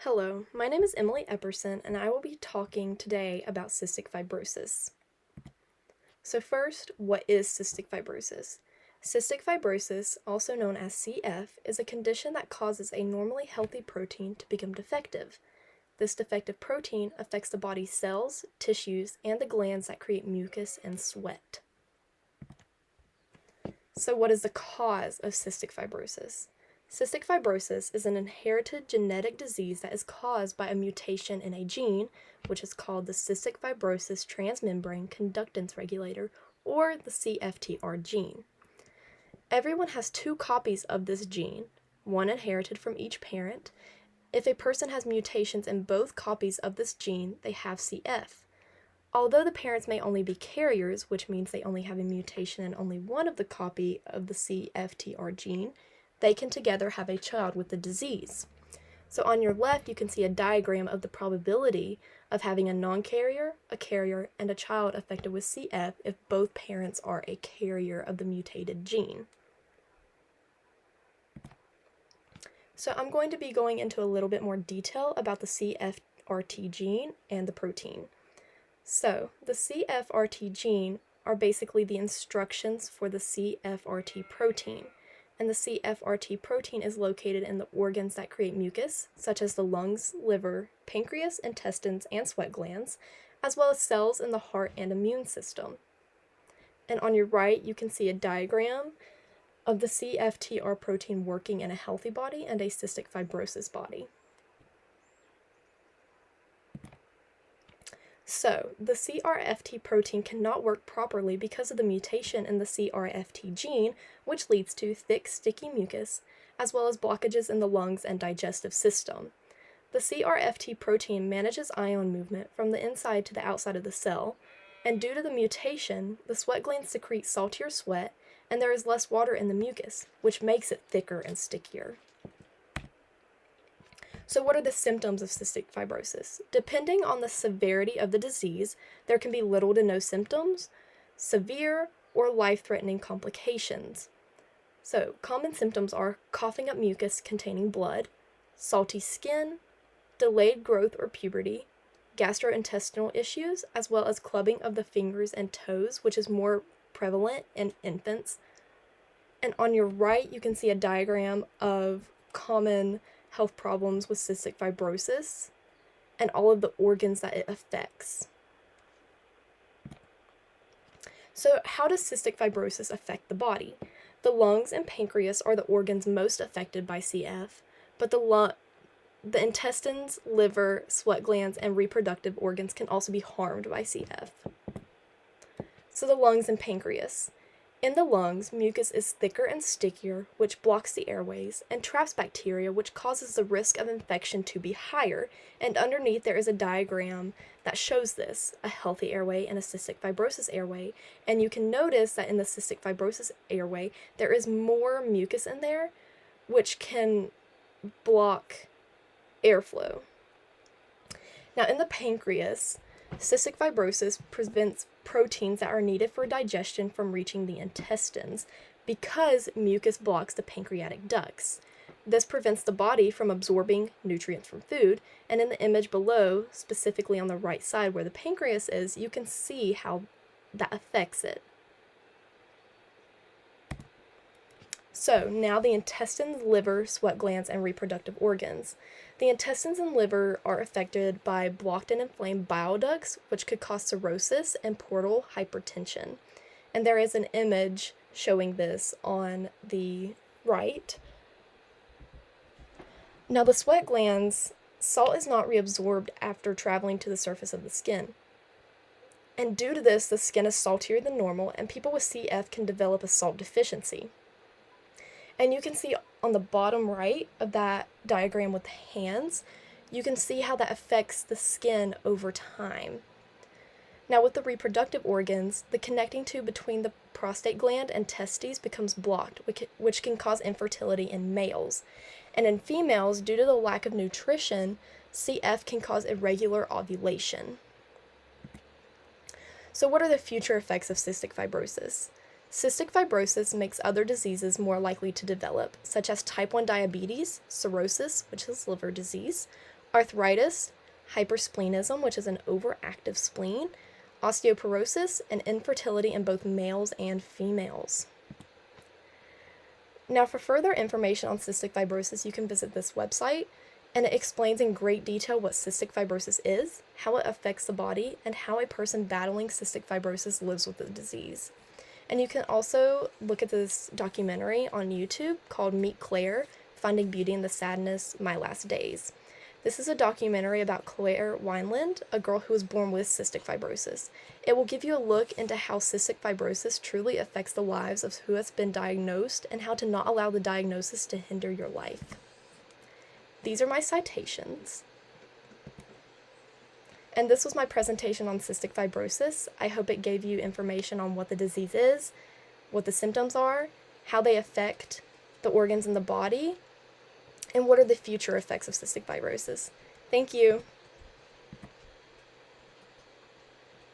Hello, my name is Emily Epperson, and I will be talking today about cystic fibrosis. So first, what is cystic fibrosis? Cystic fibrosis, also known as CF, is a condition that causes a normally healthy protein to become defective. This defective protein affects the body's cells, tissues, and the glands that create mucus and sweat. So what is the cause of cystic fibrosis? Cystic fibrosis is an inherited genetic disease that is caused by a mutation in a gene, which is called the cystic fibrosis transmembrane conductance regulator, or the CFTR gene. Everyone has two copies of this gene, one inherited from each parent. If a person has mutations in both copies of this gene, they have CF. Although the parents may only be carriers, which means they only have a mutation in only one of the copy of the CFTR gene, they can together have a child with the disease. So on your left, you can see a diagram of the probability of having a non-carrier, a carrier, and a child affected with CF if both parents are a carrier of the mutated gene. So I'm going to be going into a little bit more detail about the CFRT gene and the protein. So the CFRT gene are basically the instructions for the CFRT protein. And the CFRT protein is located in the organs that create mucus, such as the lungs, liver, pancreas, intestines, and sweat glands, as well as cells in the heart and immune system. And on your right, you can see a diagram of the CFTR protein working in a healthy body and a cystic fibrosis body. So, the CRFT protein cannot work properly because of the mutation in the CRFT gene, which leads to thick, sticky mucus, as well as blockages in the lungs and digestive system. The CRFT protein manages ion movement from the inside to the outside of the cell, and due to the mutation, the sweat glands secrete saltier sweat, and there is less water in the mucus, which makes it thicker and stickier. So what are the symptoms of cystic fibrosis? Depending on the severity of the disease, there can be little to no symptoms, severe, or life-threatening complications. So common symptoms are coughing up mucus containing blood, salty skin, delayed growth or puberty, gastrointestinal issues, as well as clubbing of the fingers and toes, which is more prevalent in infants. And on your right, you can see a diagram of common health problems with cystic fibrosis and all of the organs that it affects. So how does cystic fibrosis affect the body? The lungs and pancreas are the organs most affected by CF, but the intestines, liver, sweat glands, and reproductive organs can also be harmed by CF. So the lungs and pancreas. In the lungs, mucus is thicker and stickier, which blocks the airways, and traps bacteria, which causes the risk of infection to be higher, and underneath there is a diagram that shows this, a healthy airway and a cystic fibrosis airway, and you can notice that in the cystic fibrosis airway, there is more mucus in there, which can block airflow. Now in the pancreas, cystic fibrosis prevents proteins that are needed for digestion from reaching the intestines because mucus blocks the pancreatic ducts. This prevents the body from absorbing nutrients from food, and in the image below, specifically on the right side where the pancreas is, you can see how that affects it. So now the intestines, liver, sweat glands, and reproductive organs. The intestines and liver are affected by blocked and inflamed bile ducts, which could cause cirrhosis and portal hypertension. And there is an image showing this on the right. Now the sweat glands, salt is not reabsorbed after traveling to the surface of the skin. And due to this, the skin is saltier than normal, and people with CF can develop a salt deficiency. And you can see on the bottom right of that diagram with the hands, you can see how that affects the skin over time. Now with the reproductive organs, the connecting tube between the prostate gland and testes becomes blocked, which can cause infertility in males. And in females, due to the lack of nutrition, CF can cause irregular ovulation. So what are the future effects of cystic fibrosis? Cystic fibrosis makes other diseases more likely to develop, such as type 1 diabetes, cirrhosis, which is liver disease, arthritis, hypersplenism, which is an overactive spleen, osteoporosis, and infertility in both males and females. Now, for further information on cystic fibrosis, you can visit this website, and it explains in great detail what cystic fibrosis is, how it affects the body, and how a person battling cystic fibrosis lives with the disease. And you can also look at this documentary on YouTube called Meet Claire, Finding Beauty in the Sadness, My Last Days. This is a documentary about Claire Wineland, a girl who was born with cystic fibrosis. It will give you a look into how cystic fibrosis truly affects the lives of who has been diagnosed and how to not allow the diagnosis to hinder your life. These are my citations. And this was my presentation on cystic fibrosis. I hope it gave you information on what the disease is, what the symptoms are, how they affect the organs in the body, and what are the future effects of cystic fibrosis. Thank you.